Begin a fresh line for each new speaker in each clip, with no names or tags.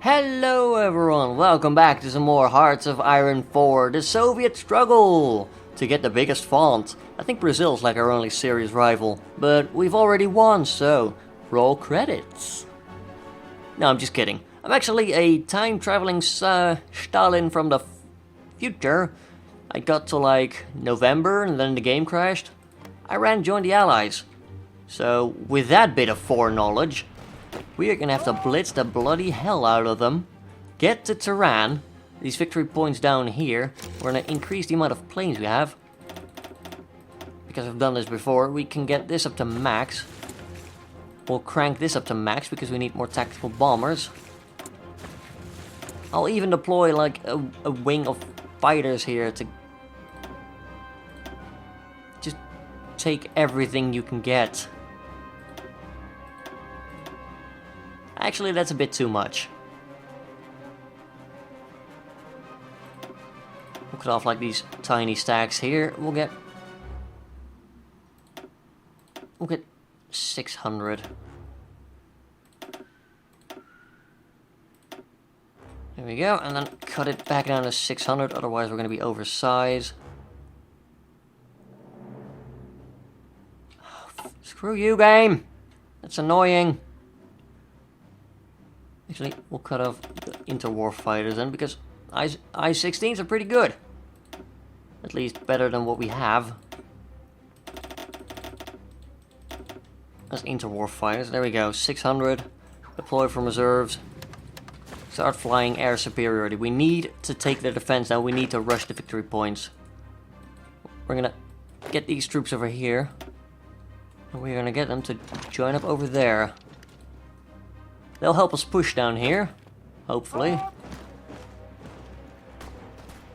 Hello everyone, welcome back to some more Hearts of Iron 4, the Soviet struggle to get the biggest font. I think Brazil's like our only serious rival, but we've already won, so roll credits. No, I'm just kidding. I'm actually a time-traveling Stalin from the future. I got to like November and then the game crashed. Iran joined the Allies. So with that bit of foreknowledge, we are gonna have to blitz the bloody hell out of them. Get to Tehran. These victory points down here. We're gonna increase the amount of planes we have. Because I've done this before, we can get this up to max. We'll crank this up to max because we need more tactical bombers. I'll even deploy like a wing of fighters here to just take everything you can get. Actually, that's a bit too much. We'll cut off like these tiny stacks here. We'll get 600. There we go, and then cut it back down to 600, otherwise we're going to be oversized. Oh, screw you, game! That's annoying. Actually, we'll cut off the interwar fighters then, because I-16s are pretty good. At least better than what we have. As interwar fighters, there we go, 600. Deploy from reserves. Start flying air superiority. We need to take their defense now, we need to rush the victory points. We're gonna get these troops over here. And we're gonna get them to join up over there. They'll help us push down here, hopefully.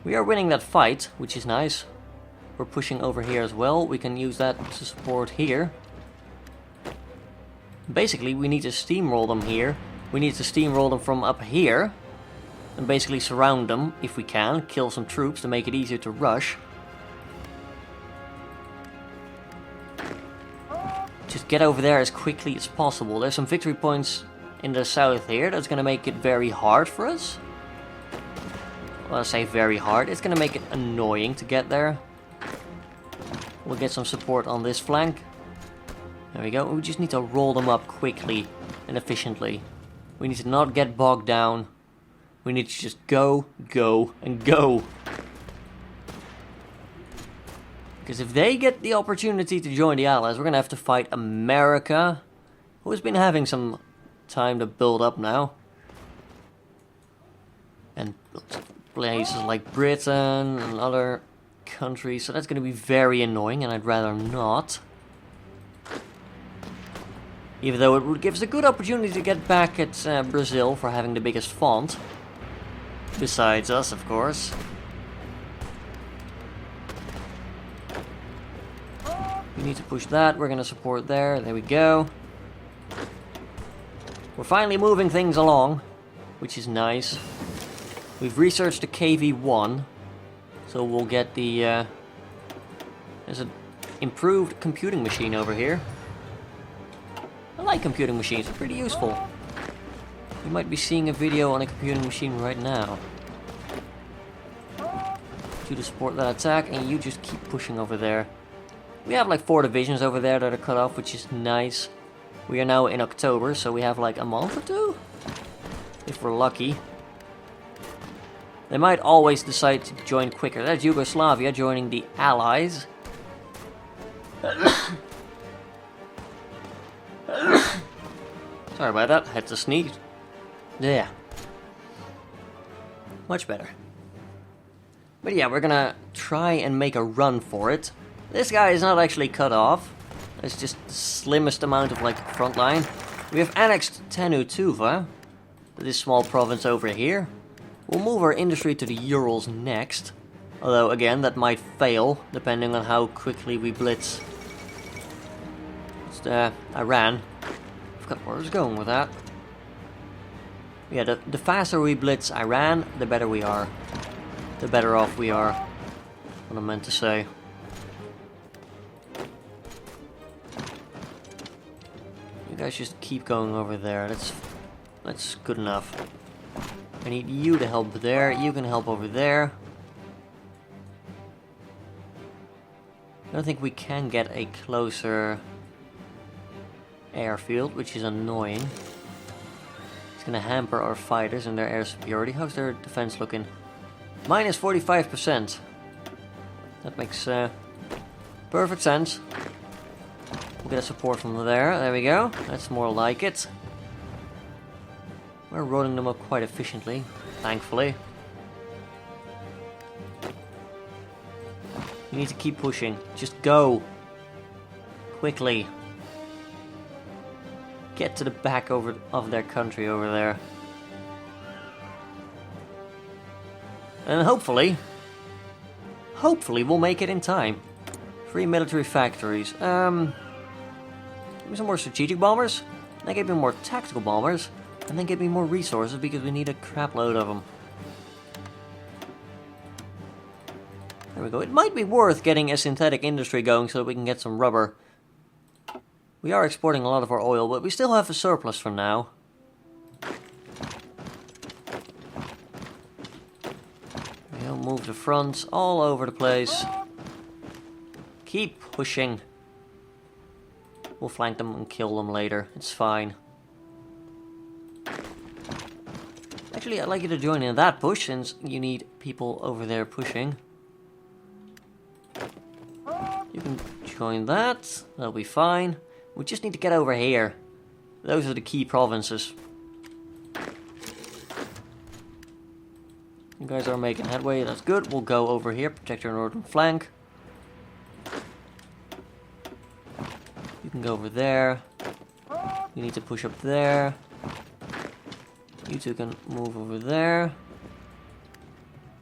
We are winning that fight, which is nice. We're pushing over here as well. We can use that to support here. Basically, we need to steamroll them here. We need to steamroll them from up here. And basically surround them, if we can. Kill some troops to make it easier to rush. Just get over there as quickly as possible. There's some victory points in the south here, that's gonna make it very hard for us. Well, I say very hard, it's gonna make it annoying to get there. We'll get some support on this flank. There we go, we just need to roll them up quickly and efficiently. We need to not get bogged down. We need to just go, go, and go. Because if they get the opportunity to join the Allies, we're gonna have to fight America, who has been having some time to build up now. And places like Britain and other countries, so that's going to be very annoying and I'd rather not. Even though it would give us a good opportunity to get back at Brazil for having the biggest font. Besides us, of course. We need to push that, we're going to support there, there we go. We're finally moving things along, which is nice. We've researched the KV-1, so we'll get the... there's an improved computing machine over here. I like computing machines, they're pretty useful. You might be seeing a video on a computing machine right now. You to support that attack, and you just keep pushing over there. We have like 4 divisions over there that are cut off, which is nice. We are now in October, so we have like a month or 2? If we're lucky. They might always decide to join quicker. That's Yugoslavia joining the Allies. Sorry about that, had to sneeze. Yeah. Much better. But yeah, we're gonna try and make a run for it. This guy is not actually cut off. It's just the slimmest amount of like front line. We have annexed Tenutuva, this small province over here. We'll move our industry to the Urals next. Although again, that might fail, depending on how quickly we blitz. It's Iran. I forgot where I was going with that. Yeah, the faster we blitz Iran, the better we are. The better off we are. What I meant to say. You guys just keep going over there. That's good enough. I need you to help there. You can help over there. I don't think we can get a closer airfield, which is annoying. It's gonna hamper our fighters and their air superiority. How's their defense looking? Minus 45%. That makes perfect sense. We'll get a support from there. There we go. That's more like it. We're rolling them up quite efficiently, thankfully. You need to keep pushing. Just go. Quickly. Get to the back of their country over there. And hopefully we'll make it in time. 3 military factories. Give me some more strategic bombers. Then give me more tactical bombers. And then give me more resources because we need a crap load of them. There we go. It might be worth getting a synthetic industry going so that we can get some rubber. We are exporting a lot of our oil, but we still have a surplus for now. We'll move the fronts all over the place. Keep pushing. We'll flank them and kill them later. It's fine. Actually, I'd like you to join in that push since you need people over there pushing. You can join that. That'll be fine. We just need to get over here. Those are the key provinces. You guys are making headway. That's good. We'll go over here. Protect your northern flank. You can go over there. You need to push up there. You two can move over there.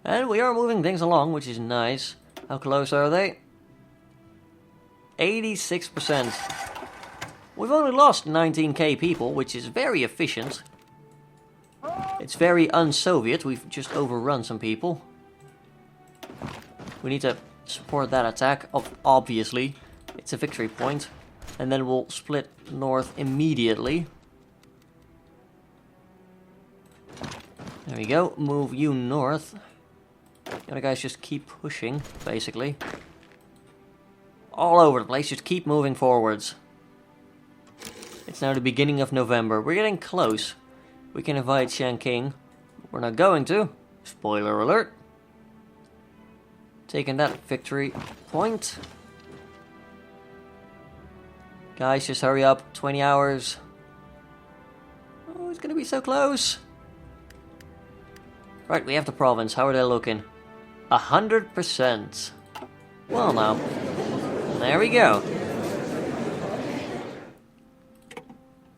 And we are moving things along, which is nice. How close are they? 86%. We've only lost 19k people, which is very efficient. It's very un-Soviet. We've just overrun some people. We need to support that attack, obviously. It's a victory point. And then we'll split north immediately. There we go. Move you north. The other guys just keep pushing, basically. All over the place. Just keep moving forwards. It's now the beginning of November. We're getting close. We can invite Shanking. We're not going to. Spoiler alert. Taking that victory point. Guys, just hurry up. 20 hours. Oh, it's gonna be so close. Right, we have the province. How are they looking? 100%. Well now. There we go.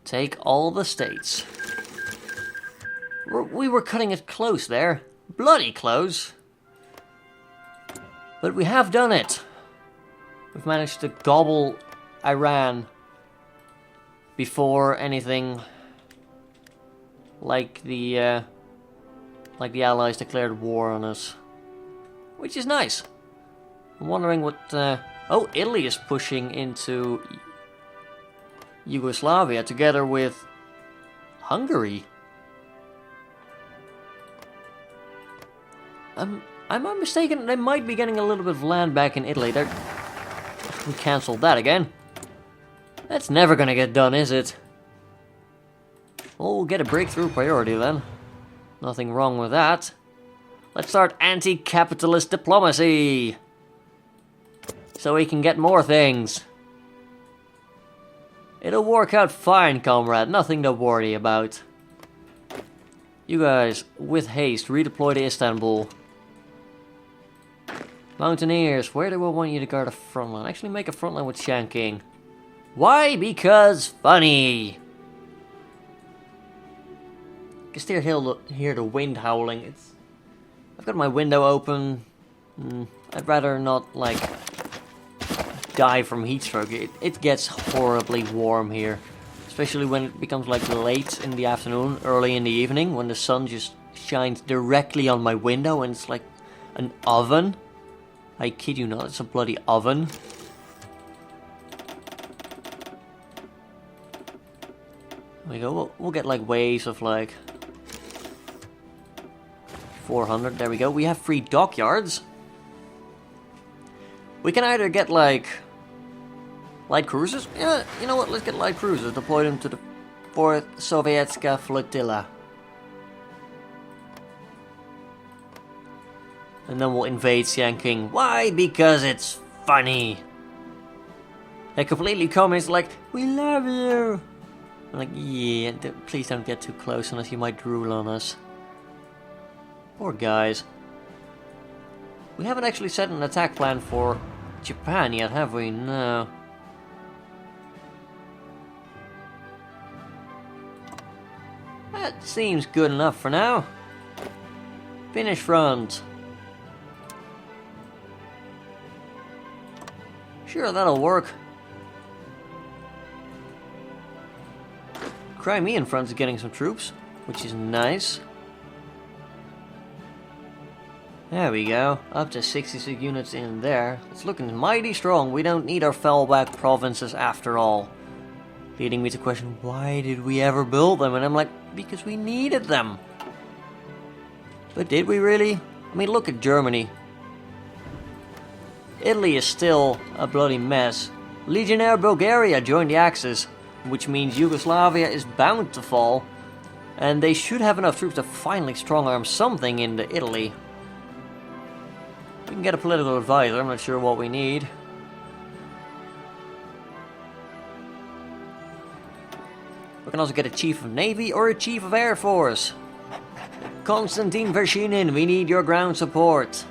Take all the states. We were cutting it close there. Bloody close. But we have done it. We've managed to gobble Iran before anything like the Allies declared war on us. Which is nice. I'm wondering what... oh, Italy is pushing into Yugoslavia together with Hungary. I'm not mistaken, they might be getting a little bit of land back in Italy. We cancelled that again. That's never gonna get done, is it? Well, we'll get a breakthrough priority then. Nothing wrong with that. Let's start anti-capitalist diplomacy. So we can get more things. It'll work out fine, comrade. Nothing to worry about. You guys, with haste, redeploy to Istanbul. Mountaineers, where do I want you to guard a front line? Actually, make a front line with Shanking. Why? Because funny. I can still hear the wind howling. I've got my window open. I'd rather not, like, die from heat stroke. It gets horribly warm here. Especially when it becomes, like, late in the afternoon, early in the evening, when the sun just shines directly on my window and it's like an oven. I kid you not, it's a bloody oven. There we go, we'll get, like, waves of, like... 400, there we go. We have 3 dockyards. We can either get, like, light cruisers. Yeah, you know what, let's get light cruisers. Deploy them to the 4th Sovietska Flotilla. And then we'll invade King. Why? Because it's funny. They're completely communist, like, we love you. I'm like, yeah, please don't get too close unless you might drool on us. Poor guys. We haven't actually set an attack plan for Japan yet, have we? No. That seems good enough for now. Finish front. Sure, that'll work. Crimean front is getting some troops, which is nice. There we go, up to 66 units in there. It's looking mighty strong. We don't need our fallback provinces after all. Leading me to question, why did we ever build them? And I'm like, because we needed them. But did we really? I mean, look at Germany. Italy is still a bloody mess. Legionnaire Bulgaria joined the Axis, which means Yugoslavia is bound to fall. And they should have enough troops to finally strong-arm something into Italy. We can get a political advisor, I'm not sure what we need. We can also get a chief of navy or a chief of air force. Konstantin Vershinin, we need your ground support.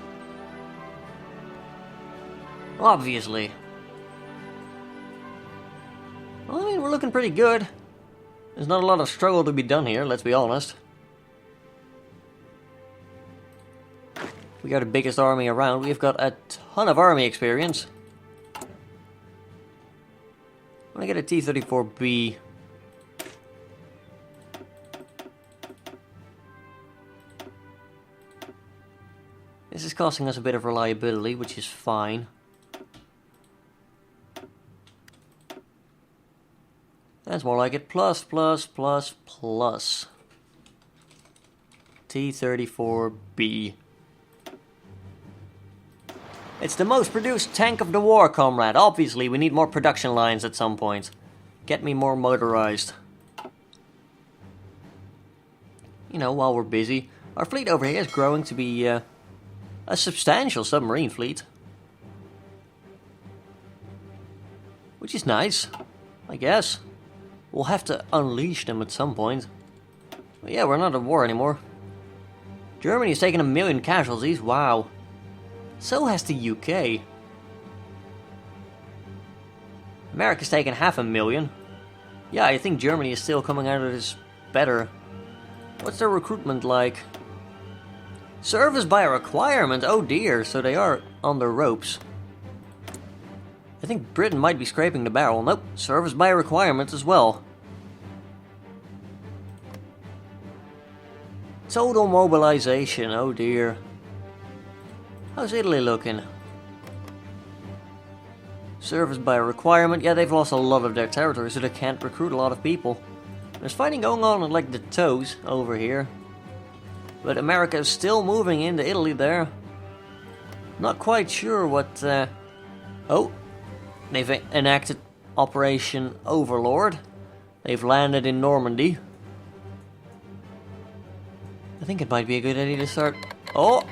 Obviously. Well, I mean, we're looking pretty good. There's not a lot of struggle to be done here, let's be honest. We are the biggest army around. We've got a ton of army experience. I'm gonna get a T-34B. This is costing us a bit of reliability, which is fine. That's more like it. Plus, plus, plus, plus. T-34B. It's the most produced tank of the war, comrade. Obviously, we need more production lines at some point. Get me more motorized. You know, while we're busy. Our fleet over here is growing to be a substantial submarine fleet. Which is nice, I guess. We'll have to unleash them at some point. But yeah, we're not at war anymore. Germany's taken 1 million casualties, wow. So has the UK. America's taken 500,000. Yeah, I think Germany is still coming out of this better. What's their recruitment like? Service by requirement, oh dear, so they are on the ropes. I think Britain might be scraping the barrel. Nope, service by requirement as well. Total mobilization, oh dear. How's Italy looking? Service by requirement. Yeah, they've lost a lot of their territory, so they can't recruit a lot of people. There's fighting going on in like the toes over here. But America is still moving into Italy there. Not quite sure what... Oh, they've enacted Operation Overlord. They've landed in Normandy. I think it might be a good idea to start... Oh!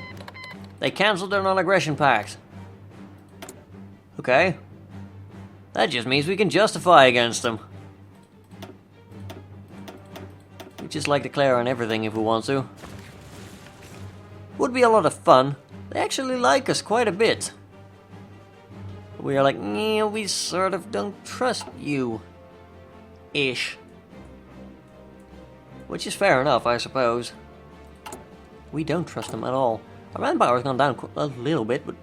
They cancelled their non-aggression pact. Okay. That just means we can justify against them. We just like declare on everything if we want to. Would be a lot of fun. They actually like us quite a bit. We are like, yeah, we sort of don't trust you. Ish. Which is fair enough, I suppose. We don't trust them at all. Our manpower has gone down a little bit, but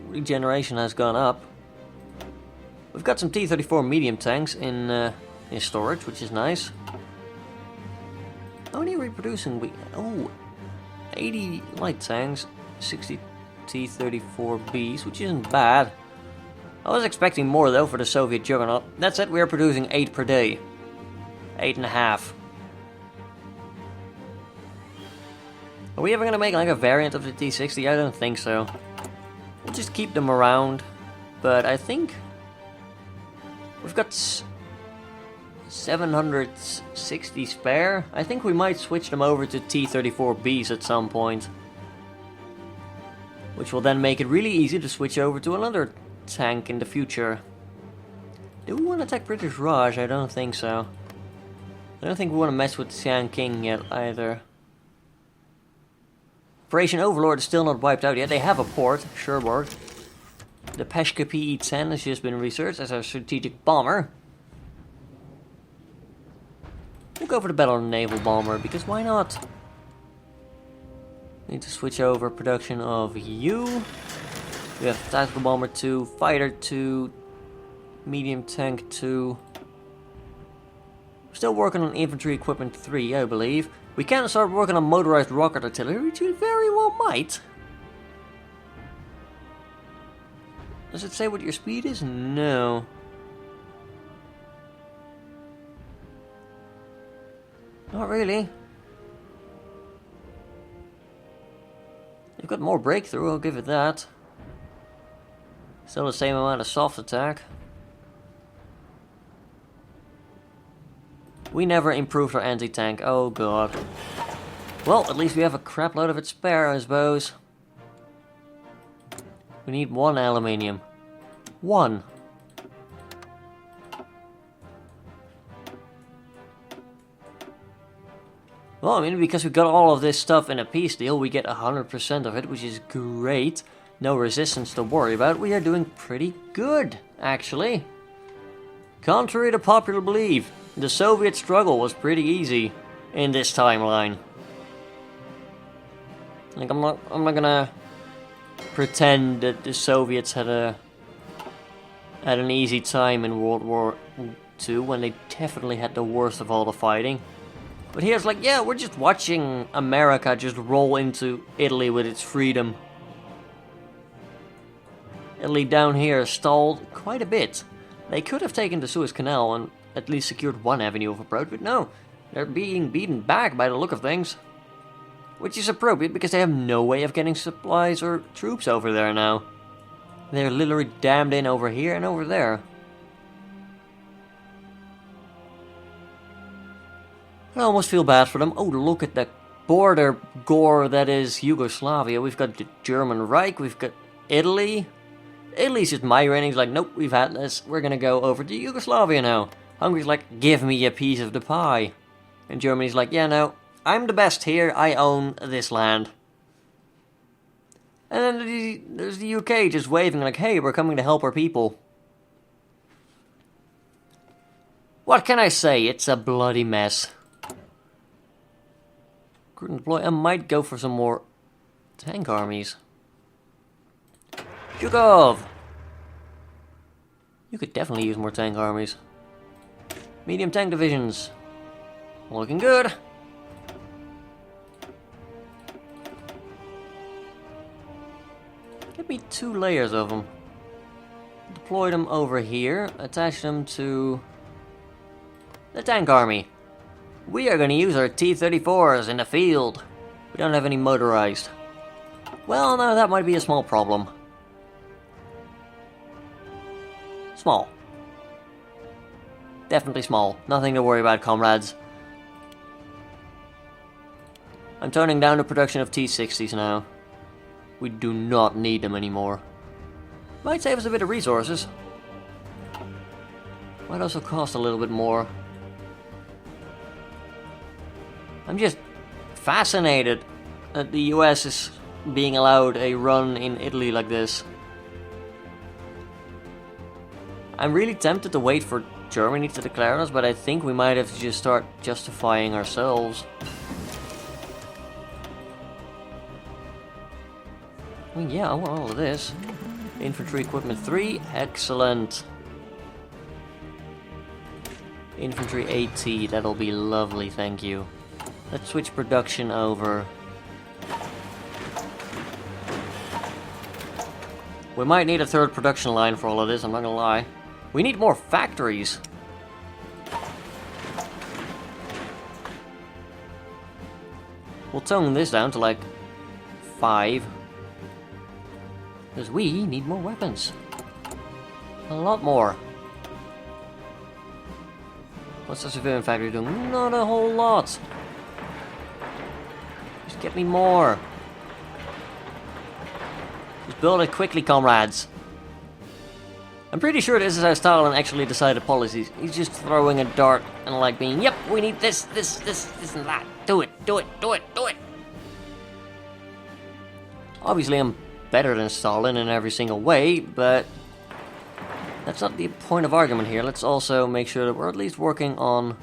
regeneration has gone up. We've got some T-34 medium tanks in storage, which is nice. How many are we producing? Oh, 80 light tanks, 60 T-34Bs, which isn't bad. I was expecting more though for the Soviet juggernaut. That said, we are producing 8 per day. 8.5. Are we ever gonna make like a variant of the T60? I don't think so. We'll just keep them around. But I think we've got 760 spare. I think we might switch them over to T-34Bs at some point. Which will then make it really easy to switch over to another tank in the future. Do we want to attack British Raj? I don't think so. I don't think we want to mess with Sian King yet either. Operation Overlord is still not wiped out yet. They have a port, Cherbourg. The Peshka PE-10 has just been researched as a strategic bomber. We'll go for the Battle Naval Bomber, because why not? Need to switch over production of you. We have Tactical Bomber 2, Fighter 2, Medium Tank 2. We're still working on Infantry Equipment 3, I believe. We can start working on Motorized Rocket Artillery, which we very well might. Does it say what your speed is? No. Not really. You've got more breakthrough, I'll give it that. Still the same amount of soft attack. We never improved our anti-tank, oh god. Well, at least we have a crap load of it spare, I suppose. We need 1 aluminium. 1. Well, I mean, because we got all of this stuff in a peace deal, we get 100% of it, which is great. No resistance to worry about. We are doing pretty good, actually. Contrary to popular belief, the Soviet struggle was pretty easy in this timeline. Like, I'm not gonna pretend that the Soviets had an easy time in World War II when they definitely had the worst of all the fighting. But here's like, yeah, we're just watching America just roll into Italy with its freedom. Italy down here stalled quite a bit. They could have taken the Suez Canal and at least secured one avenue of approach, but no, they're being beaten back by the look of things. Which is appropriate because they have no way of getting supplies or troops over there now. They're literally dammed in over here and over there. I almost feel bad for them. Oh, look at the border gore that is Yugoslavia. We've got the German Reich, we've got Italy. Italy's just migrating. He's like, nope, we've had this. We're gonna go over to Yugoslavia now. Hungary's like, give me a piece of the pie. And Germany's like, yeah, no, I'm the best here. I own this land. And then there's the UK just waving like, hey, we're coming to help our people. What can I say? It's a bloody mess. Couldn't deploy. I might go for some more tank armies. Zhukov! You could definitely use more tank armies. Medium tank divisions. Looking good. Get me 2 layers of them. Deploy them over here. Attach them to the tank army. We are going to use our T-34s in the field. We don't have any motorized. Well, no, that might be a small problem. Small. Definitely small. Nothing to worry about, comrades. I'm toning down the production of T-60s now. We do not need them anymore. Might save us a bit of resources. Might also cost a little bit more. I'm just fascinated that the US is being allowed a run in Italy like this. I'm really tempted to wait for Germany to declare us, but I think we might have to just start justifying ourselves. I mean, yeah, I want all of this. Infantry Equipment 3, excellent. Infantry AT, that'll be lovely, thank you. Let's switch production over. We might need a 3rd production line for all of this, I'm not gonna lie. We need more factories. We'll tone this down to like 5. Because we need more weapons. A lot more. What's the civilian factory doing? Not a whole lot. Just get me more. Just build it quickly, comrades. I'm pretty sure this is how Stalin actually decided policies. He's just throwing a dart and like being, yep, we need this and that. Do it. Obviously I'm better than Stalin in every single way, but that's not the point of argument here. Let's also make sure that we're at least working on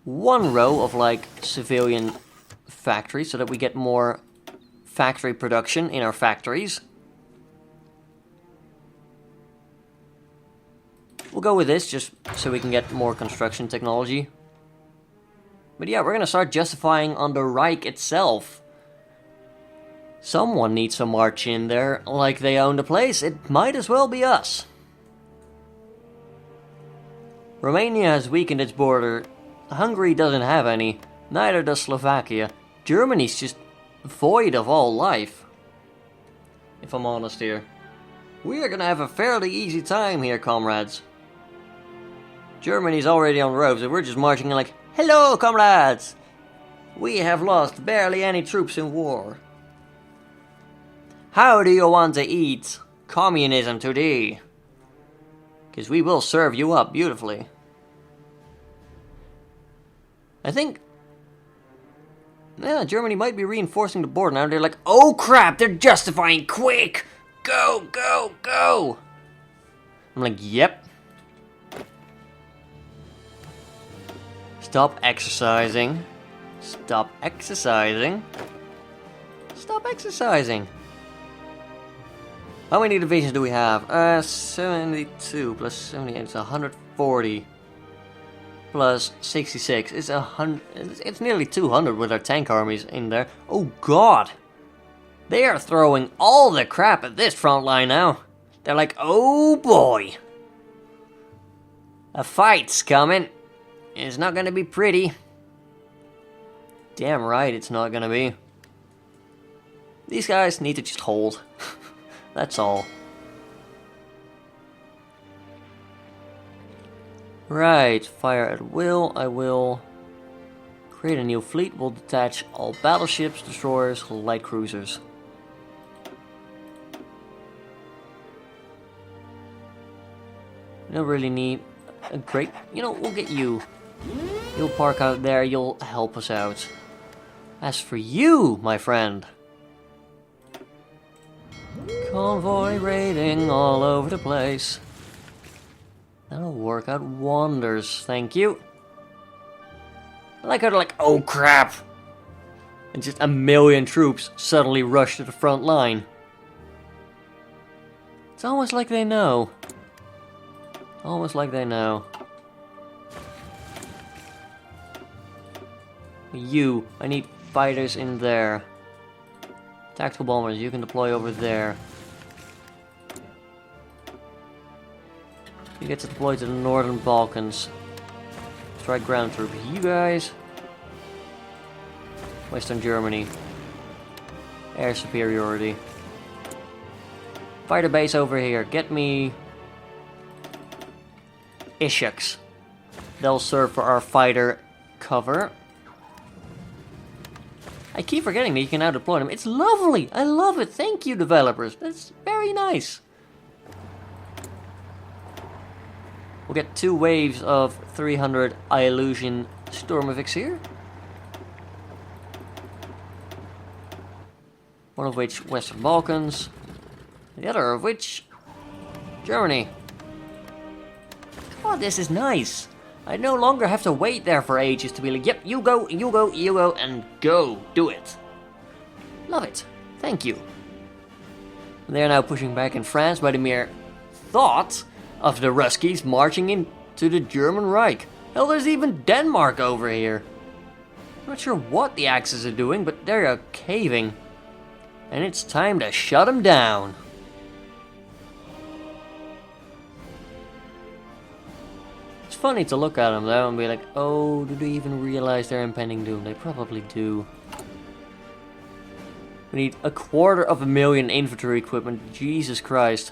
one row of like civilian factories so that we get more factory production in our factories. We'll go with this just so we can get more construction technology. But yeah, we're gonna start justifying on the Reich itself. Someone needs to march in there like they own the place. It might as well be us. Romania has weakened its border. Hungary doesn't have any. Neither does Slovakia. Germany's just void of all life. If I'm honest here. We are gonna have a fairly easy time here, comrades. Germany's already on the ropes and we're just marching in like, hello, comrades! We have lost barely any troops in war. How do you want to eat communism today? Because we will serve you up beautifully. I think... yeah, Germany might be reinforcing the border now. They're like, oh crap, they're justifying, quick! Go, go, go! I'm like, yep. Stop exercising. Stop exercising. Stop exercising. How many divisions do we have? 72 plus 78 is 140. Plus 66 is 100. It's nearly 200 with our tank armies in there. Oh god! They are throwing all the crap at this front line now. They're like, oh boy! A fight's coming. It's not gonna be pretty. Damn right it's not gonna be. These guys need to just hold. That's all. Right, fire at will. I will create a new fleet. We'll detach all battleships, destroyers, light cruisers. We don't really need a great... you know, we'll get you. You'll park out there, you'll help us out. As for you, my friend... convoy raiding all over the place. That'll work out wonders, thank you. I like how they're like, oh crap! And just a million troops suddenly rush to the front line. It's almost like they know. Almost like they know. You, I need fighters in there. Tactical bombers, you can deploy over there. You get to deploy to the Northern Balkans. Strike ground troops. You guys. Western Germany. Air superiority. Fighter base over here. Get me... Ishuks. They'll serve for our fighter cover. I keep forgetting that you can now deploy them. It's lovely! I love it! Thank you, developers! That's very nice! We'll get 2 waves of 300 Ilyushin Stormoviks here. One of which Western Balkans. The other of which... Germany. Oh, this is nice! I no longer have to wait there for ages to be like, yep, you go, you go, you go, and go. Do it. Love it. Thank you. They are now pushing back in France by the mere thought of the Ruskies marching into the German Reich. Hell, there's even Denmark over here. I'm not sure what the Axis are doing, but they're caving. And it's time to shut them down. It's funny to look at them though and be like, oh, do they even realize their impending doom? They probably do. We need 250,000 infantry equipment. Jesus Christ.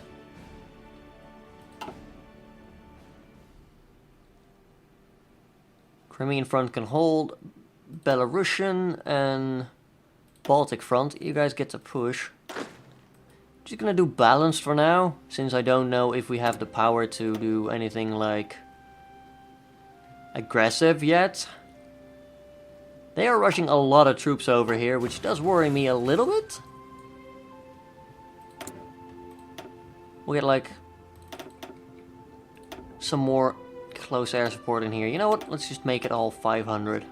Crimean front can hold. Belarusian and Baltic front. You guys get to push. Just gonna do balanced for now, since I don't know if we have the power to do anything like aggressive yet. They are rushing a lot of troops over here, which does worry me a little bit. We'll get like some more close air support in here. You know what? Let's just make it all 500.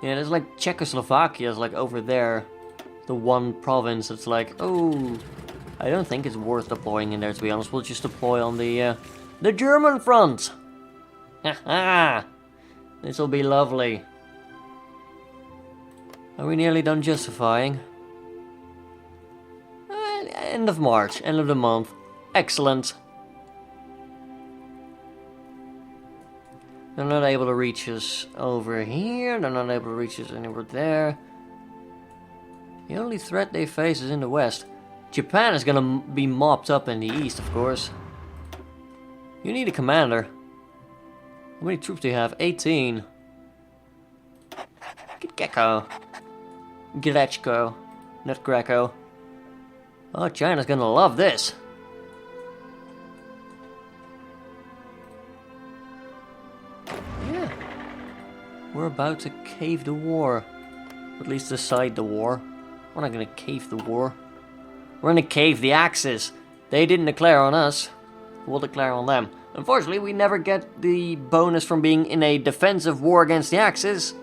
Yeah, there's like Czechoslovakia is like over there. The one province that's like, oh, I don't think it's worth deploying in there, to be honest. We'll just deploy on the German front. Haha! This will be lovely. Are we nearly done justifying? End of March, end of the month. Excellent. They're not able to reach us over here. They're not able to reach us anywhere there. The only threat they face is in the west. Japan is gonna be mopped up in the east, of course. You need a commander. How many troops do you have? 18. Get Gecko. Grechko. Not Greco. Oh, China's gonna love this. Yeah. We're about to cave the war. At least decide the war. We're not gonna cave the war. We're gonna cave the Axis. They didn't declare on us. We'll declare on them. Unfortunately, we never get the bonus from being in a defensive war against the Axis,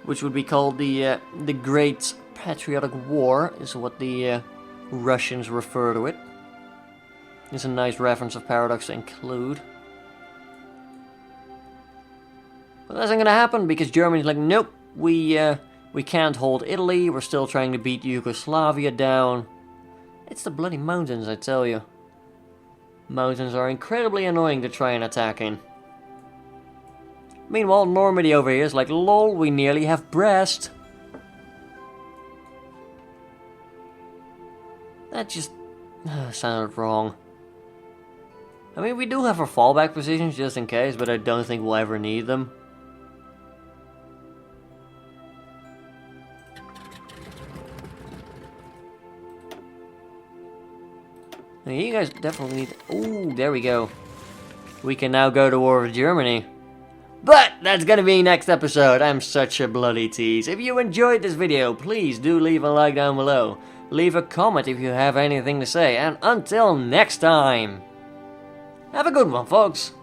which would be called the Great Patriotic War, is what the Russians refer to it. It's a nice reference of Paradox to include. But that's not gonna happen because Germany's like, nope, we can't hold Italy. We're still trying to beat Yugoslavia down. It's the bloody mountains, I tell you. Mountains are incredibly annoying to try and attack in. Meanwhile, Normandy over here is like, lol, we nearly have Brest. That just sounded wrong. I mean, we do have our fallback positions just in case, but I don't think we'll ever need them. Now, you guys definitely need... Ooh, there we go. We can now go to war with Germany. But that's gonna be next episode. I'm such a bloody tease. If you enjoyed this video, please do leave a like down below. Leave a comment if you have anything to say. And until next time, have a good one, folks.